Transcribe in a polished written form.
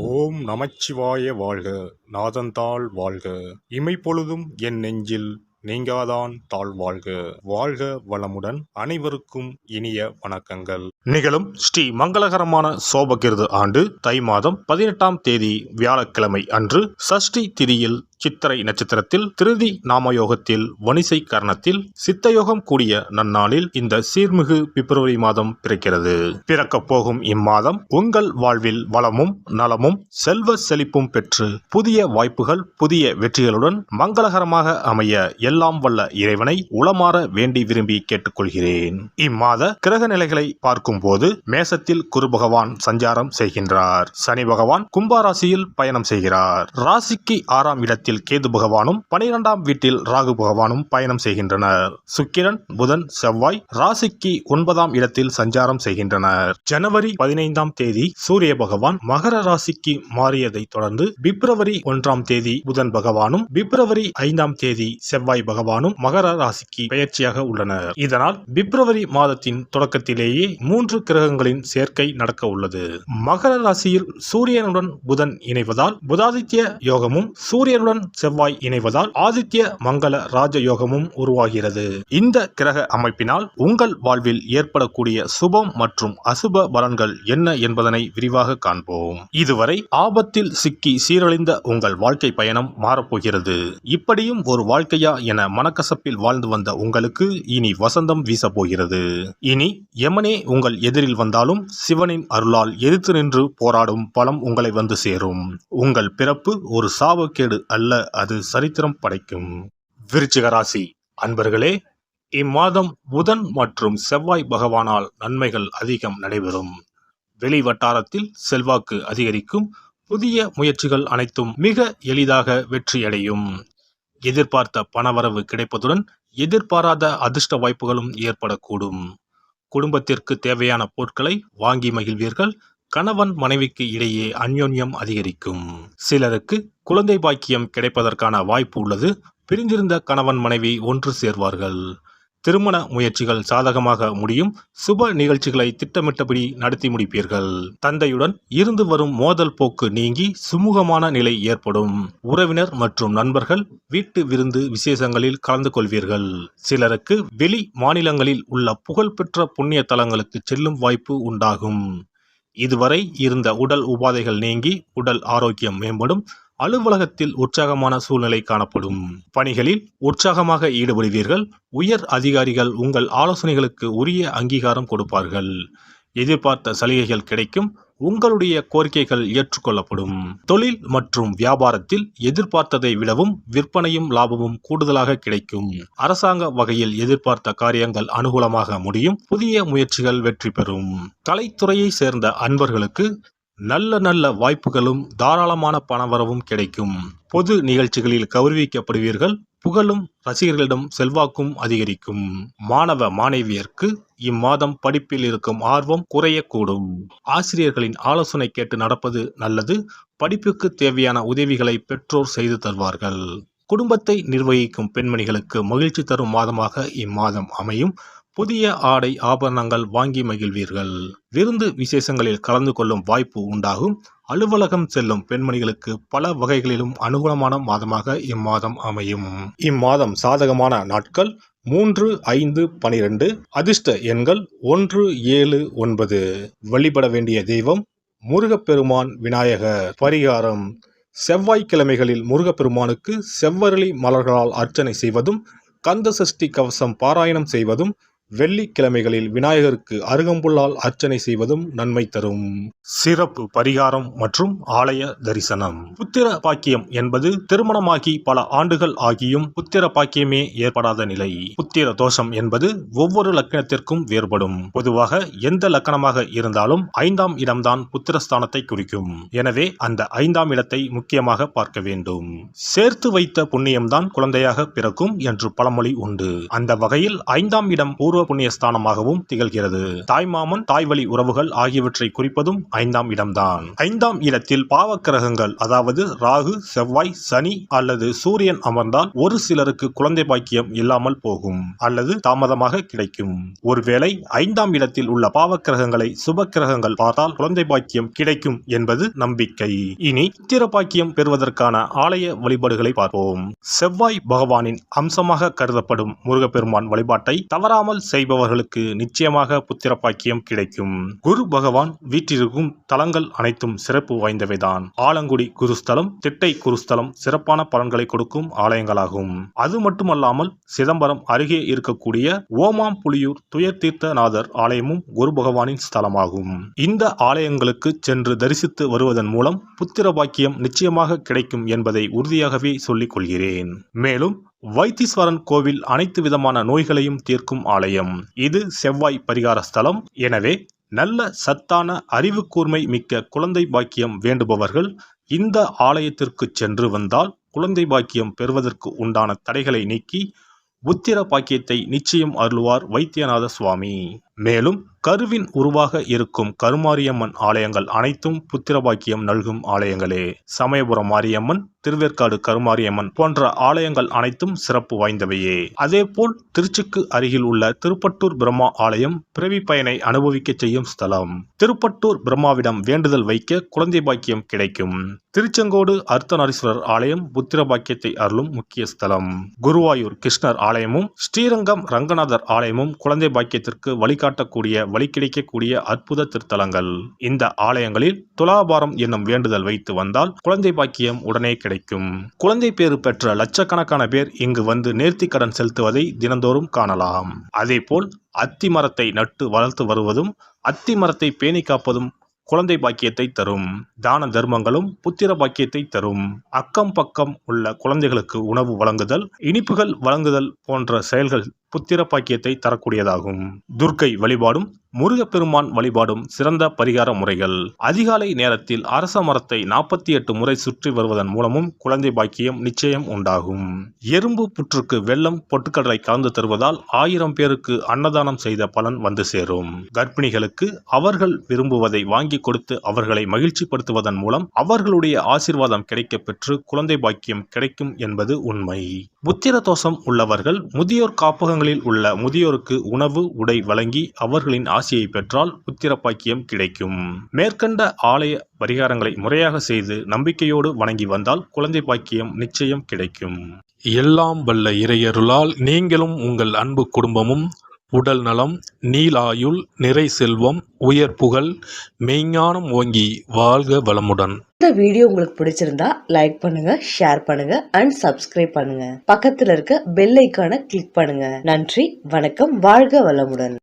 ஓம் நமச்சிவாய வாழ்க. நாதந்தாள் வாழ்க. இமைப்பொழுதும் என் நெஞ்சில் நீங்காதான் தாழ்வாழ்க. வாழ்க வளமுடன். அனைவருக்கும் இனிய வணக்கங்கள். நிகழும் ஸ்ரீ மங்களகரமான சோபகிருது ஆண்டு தை மாதம் 18ஆம் தேதி வியாழக்கிழமை அன்று சஷ்டி திதியில் சித்திரை நட்சத்திரத்தில் திருதி நாமயோகத்தில் வணிசை கரணத்தில் சித்தயோகம் கூடிய நன்னாளில் இந்த சீர்மிகு பிப்ரவரி மாதம் பிறக்கிறது. பிறக்கப் போகும் இம்மாதம் உங்கள் வாழ்வில் வளமும் நலமும் செல்வ செழிப்பும் பெற்று புதிய வாய்ப்புகள் புதிய வெற்றிகளுடன் மங்களகரமாக அமைய எல்லாம் வல்ல இறைவனை உளமாற வேண்டி விரும்பி கேட்டுக்கொள்கிறேன். இம்மாத கிரக நிலைகளை பார்க்கும் போது மேசத்தில் குரு பகவான் சஞ்சாரம் செய்கின்றார். சனி பகவான் கும்பாராசியில் பயணம் செய்கிறார். ராசிக்கு 6ஆம் இடத்தில் கேது பகவானும் 12ஆம் வீட்டில் ராகு பகவானும் பயணம் செய்கின்றனர். சுக்கிரன் புதன் செவ்வாய் ராசிக்கு 9ஆம் இடத்தில் சஞ்சாரம் செய்கின்றனர். ஜனவரி 15ஆம் தேதி சூரிய பகவான் மகர ராசிக்கு மாறியதை தொடர்ந்து பிப்ரவரி 1ஆம் தேதி புதன் பகவானும் பிப்ரவரி 5ஆம் தேதி செவ்வாய் பகவானும் மகர ராசிக்கு பெயர்ச்சியாக உள்ளனர். இதனால் பிப்ரவரி மாதத்தின் தொடக்கத்திலேயே 3 கிரகங்களின் சேர்க்கை நடக்க உள்ளது. மகர ராசியில் சூரியனுடன் புதன் இணைவதால் புதாதித்ய யோகமும் சூரியனுடன் செவ்வாய் இணைவதால் ஆதித்ய மங்கள ராஜ யோகமும் உருவாகிறது. இந்த கிரக அமைப்பினால் உங்கள் வாழ்வில் ஏற்படக்கூடிய சுபம் மற்றும் அசுப பலன்கள் என்ன என்பதனை விரிவாக காண்போம். இதுவரை ஆபத்தில் சிக்கி சீரழிந்த உங்கள் வாழ்க்கை பயணம் மாறப்போகிறது. இப்படியும் ஒரு வாழ்க்கையா என மனக்கசப்பில் வாழ்ந்து வந்த உங்களுக்கு இனி வசந்தம் வீசப்போகிறது. இனி யமனே உங்கள் எதிரில் வந்தாலும் சிவனின் அருளால் எதிர்த்து நின்று போராடும் பலம் உங்களை வந்து சேரும். உங்கள் பிறப்பு ஒரு சாபக்கேடு அல்ல, அது சரித்திரம் படைக்கும். விருச்சிக ராசி அன்பர்களே, இம்மாதம் புதன் மற்றும் செவ்வாய் பகவானால் நன்மைகள் அதிகம் நடைபெறும். வெளி வட்டாரத்தில் செல்வாக்கு அதிகரிக்கும். புதிய முயற்சிகள் அனைத்தும் மிக எளிதாக வெற்றியடையும். எதிர்பார்த்த பணவரவு கிடைப்பதுடன் எதிர்பாராத அதிர்ஷ்ட வாய்ப்புகளும் ஏற்படக்கூடும். குடும்பத்திற்கு தேவையான பொருட்களை வாங்கி மகிழ்வீர்கள். கணவன் மனைவிக்கு இடையே அந்யோன்யம் அதிகரிக்கும். சிலருக்கு குழந்தை பாக்கியம் கிடைப்பதற்கான வாய்ப்பு உள்ளது. பிரிந்திருந்த கணவன் மனைவி ஒன்று சேர்வார்கள். திருமண முயற்சிகள் சாதகமாக முடியும். சுப நிகழ்ச்சிகளை திட்டமிட்டபடி நடத்தி முடிப்பீர்கள். தந்தையுடன் இருந்து வரும் மோதல் போக்கு நீங்கி சுமூகமான நிலை ஏற்படும். உறவினர் மற்றும் நண்பர்கள் வீட்டு விருந்து விசேஷங்களில் கலந்து கொள்வீர்கள். சிலருக்கு வெளி மாநிலங்களில் உள்ள புகழ்பெற்ற புண்ணிய தலங்களுக்கு செல்லும் வாய்ப்பு உண்டாகும். இதுவரை இருந்த உடல் உபாதைகள் நீங்கி உடல் ஆரோக்கியம் மேம்படும். அலுவலகத்தில் உற்சாகமான சூழ்நிலை காணப்படும். பணிகளில் உற்சாகமாக ஈடுபடுவீர்கள். உயர் அதிகாரிகள் உங்கள் ஆலோசனைகளுக்கு உரிய அங்கீகாரம் கொடுப்பார்கள். எதிர்பார்த்த சலுகைகள் கிடைக்கும். உங்களுடைய கோரிக்கைகள் ஏற்றுக்கொள்ளப்படும். தொழில் மற்றும் வியாபாரத்தில் எதிர்பார்த்ததை விடவும் விற்பனையும் லாபமும் கூடுதலாக கிடைக்கும். அரசாங்க வகையில் எதிர்பார்த்த காரியங்கள் அனுகூலமாக முடியும். புதிய முயற்சிகள் வெற்றி பெறும். கலைத்துறையை சேர்ந்த அன்பர்களுக்கு நல்ல வாய்ப்புகளும் தாராளமான பணவரவும் கிடைக்கும். பொது நிகழ்ச்சிகளில் கௌரவிக்கப்படுவீர்கள். புகழும் ரசிகர்களிடம் செல்வாக்கும் அதிகரிக்கும். மாணவ மாணவியருக்கு இம்மாதம் படிப்பில் இருக்கும் ஆர்வம் குறையக்கூடும். ஆசிரியர்களின் ஆலோசனை கேட்டு நடப்பது நல்லது. படிப்புக்கு தேவையான உதவிகளை பெற்றோர் செய்து தருவார்கள். குடும்பத்தை நிர்வகிக்கும் பெண்மணிகளுக்கு மகிழ்ச்சி தரும் மாதமாக இம்மாதம் அமையும். புதிய ஆடை ஆபரணங்கள் வாங்கி மகிழ்வீர்கள். விருந்து விசேஷங்களில் கலந்து கொள்ளும் வாய்ப்பு உண்டாகும். அலுவலகம் செல்லும் பெண்மணிகளுக்கு பல வகைகளிலும் அனுகூலமான மாதமாக இம்மாதம் அமையும். இம்மாதம் சாதகமான நாட்கள் 3, 5, 12. அதிர்ஷ்ட எண்கள் 1, 7, 9. வழிபட வேண்டிய தெய்வம் முருகப்பெருமான் விநாயகர். பரிகாரம்: செவ்வாய்க்கிழமைகளில் முருகப்பெருமானுக்கு செவ்வரளி மலர்களால் அர்ச்சனை செய்வதும் கந்த சஷ்டி கவசம் பாராயணம் செய்வதும் வெள்ளிக்கிழமைகளில் விநாயகருக்கு அருகம்புல்லால் அர்ச்சனை செய்வதும் நன்மை தரும். சிறப்பு பரிகாரம் மற்றும் ஆலய தரிசனம். புத்திர பாக்கியம் என்பது திருமணமாகி பல ஆண்டுகள் ஆகியும் புத்திர பாக்கியமே ஏற்படாத நிலை. புத்திர தோஷம் என்பது ஒவ்வொரு லக்னத்திற்கும் வேறுபடும். பொதுவாக எந்த லக்னமாக இருந்தாலும் 5ஆம் இடம்தான் புத்திரஸ்தானத்தை குறிக்கும். எனவே அந்த 5ஆம் இடத்தை முக்கியமாக பார்க்க வேண்டும். சேர்த்து வைத்த புண்ணியம்தான் குழந்தையாக பிறக்கும் என்று பழமொழி உண்டு. அந்த வகையில் 5ஆம் இடம் பூர்வ பூர்வ புண்ணிய ஸ்தானமாகவும் திகழ்கிறது. தாய்மாமன், தாய்வழி உறவுகள் ஆகியவற்றை குறிப்பதும் 5ஆம் இடம்தான். 5ஆம் இடத்தில் பாவக்கிரகங்கள் அதாவது ராகு, செவ்வாய், சனி அல்லது சூரியன் அமர்ந்தால் ஒரு சிலருக்கு குழந்தை பாக்கியம் இல்லாமல் போகும் அல்லது தாமதமாக கிடைக்கும். ஒருவேளை 5ஆம் இடத்தில் உள்ள பாவக்கிரகங்களை சுப கிரகங்கள் பார்த்தால் குழந்தை பாக்கியம் கிடைக்கும் என்பது நம்பிக்கை. இனி புத்திர பாக்கியம் பெறுவதற்கான ஆலய வழிபாடுகளை பார்ப்போம். செவ்வாய் பகவானின் அம்சமாக கருதப்படும் முருகப்பெருமான் வழிபாட்டை தவறாமல் செய்பவர்களுக்கு நிச்சயமாக புத்திர பாக்கியம் கிடைக்கும். குரு பகவான் வீற்றிருக்கும் தலங்கள் அனைத்தும் சிறப்பு வாய்ந்தவைதான். ஆலங்குடி குருஸ்தலம், திட்டை குருஸ்தலம் சிறப்பான பலன்களை கொடுக்கும் ஆலயங்களாகும். அது மட்டுமல்லாமல் சிதம்பரம் அருகே இருக்கக்கூடிய ஓமாம்புலியூர் துயர்தீர்த்தநாதர் ஆலயமும் குரு பகவானின் ஸ்தலமாகும். இந்த ஆலயங்களுக்கு சென்று தரிசித்து வருவதன் மூலம் புத்திர பாக்கியம் நிச்சயமாக கிடைக்கும் என்பதை உறுதியாகவே சொல்லிக் கொள்கிறேன். மேலும் வைத்தீஸ்வரன் கோவில் அனைத்து விதமான நோய்களையும் தீர்க்கும் ஆலயம். இது செவ்வாய் பரிகார ஸ்தலம். எனவே நல்ல சத்தான அறிவு கூர்மை மிக்க குழந்தை பாக்கியம் வேண்டுபவர்கள் இந்த ஆலயத்திற்கு சென்று வந்தால் குழந்தை பாக்கியம் பெறுவதற்கு உண்டான தடைகளை நீக்கி புத்திர பாக்கியத்தை நிச்சயம் அருள்வார் வைத்தியநாத சுவாமி. மேலும் கருவின் உருவாக இருக்கும் கருமாரியம்மன் ஆலயங்கள் அனைத்தும் புத்திர பாக்கியம் நல்கும் ஆலயங்களே. சமயபுரம் மாரியம்மன், திருவேற்காடு கருமாரியம்மன் போன்ற ஆலயங்கள் அனைத்தும் சிறப்பு வாய்ந்தவையே. அதேபோல் திருச்சிக்கு அருகில் உள்ள திருப்பட்டூர் பிரம்மா ஆலயம் பிறவி பயனை அனுபவிக்க செய்யும் ஸ்தலம். திருப்பட்டூர் பிரம்மாவிடம் வேண்டுதல் வைக்க குழந்தை பாக்கியம் கிடைக்கும். திருச்செங்கோடு அர்த்தநாரீஸ்வரர் ஆலயம் புத்திர பாக்கியத்தை அருளும் முக்கிய ஸ்தலம். குருவாயூர் கிருஷ்ணர் ஆலயமும் ஸ்ரீரங்கம் ரங்கநாதர் ஆலயமும் குழந்தை பாக்கியத்திற்கு வழிகாட்டக்கூடிய வழி கிடைக்கக்கூடிய அற்புத திருத்தலங்கள். இந்த ஆலயங்களில் துலாபாரம் என்னும் வேண்டுதல் வைத்து வந்தால் குழந்தை பாக்கியம் உடனே கிடைக்கும். குழந்தை பேறு பெற்ற லட்சக்கணக்கான பேர் இங்கு வந்து நேர்த்தி கடன் செலுத்துவதை தினந்தோறும் காணலாம். அதேபோல் அத்தி மரத்தை நட்டு வளர்த்து வருவதும் அத்தி மரத்தை பேணி காப்பதும் குழந்தை பாக்கியத்தை தரும். தான தர்மங்களும் புத்திர பாக்கியத்தை தரும். அக்கம் பக்கம் உள்ள குழந்தைகளுக்கு உணவு வழங்குதல், இனிப்புகள் வழங்குதல் போன்ற செயல்கள் புத்திர பாக்கியத்தை தரக்கூடியதாகும். துர்க்கை வழிபாடும் முருகப்பெருமான் வழிபாடும் சிறந்த பரிகார முறைகள். அதிகாலை நேரத்தில் அரச மரத்தை 48 முறை சுற்றி வருவதன் மூலமும் குழந்தை பாக்கியம் நிச்சயம் உண்டாகும். எறும்பு புற்றுக்கு வெல்லம் பொட்டுக்கடலை கலந்து தருவதால் 1000 பேருக்கு அன்னதானம் செய்த பலன் வந்து சேரும். கர்ப்பிணிகளுக்கு அவர்கள் விரும்புவதை வாங்கி கொடுத்து அவர்களை மகிழ்ச்சிப்படுத்துவதன் மூலம் அவர்களுடைய ஆசீர்வாதம் கிடைக்க பெற்று குழந்தை பாக்கியம் கிடைக்கும் என்பது உண்மை. புத்திர தோஷம் உள்ளவர்கள் முதியோர் காப்பகங்களில் உள்ள முதியோருக்கு உணவு, உடை வழங்கி அவர்களின் ஆசையை பெற்றால் புத்திர பாக்கியம் கிடைக்கும். மேற்கண்ட ஆலய பரிகாரங்களை முறையாக செய்து நம்பிக்கையோடு வணங்கி வந்தால் குழந்தை பாக்கியம் நிச்சயம் கிடைக்கும். எல்லாம் வல்ல இறையருளால் நீங்களும் உங்கள் அன்பு குடும்பமும் உடல் நலம், நீலாயுள், நிறை செல்வம், உயர் புகழ், மெய்ஞானம் ஓங்கி வாழ்க வளமுடன். இந்த வீடியோ உங்களுக்கு பிடிச்சிருந்தா லைக் பண்ணுங்க, ஷேர் பண்ணுங்க அண்ட் சப்ஸ்கிரைப் பண்ணுங்க. பக்கத்துல இருக்க பெல் ஐகானை கிளிக் பண்ணுங்க. நன்றி, வணக்கம், வாழ்க வளமுடன்.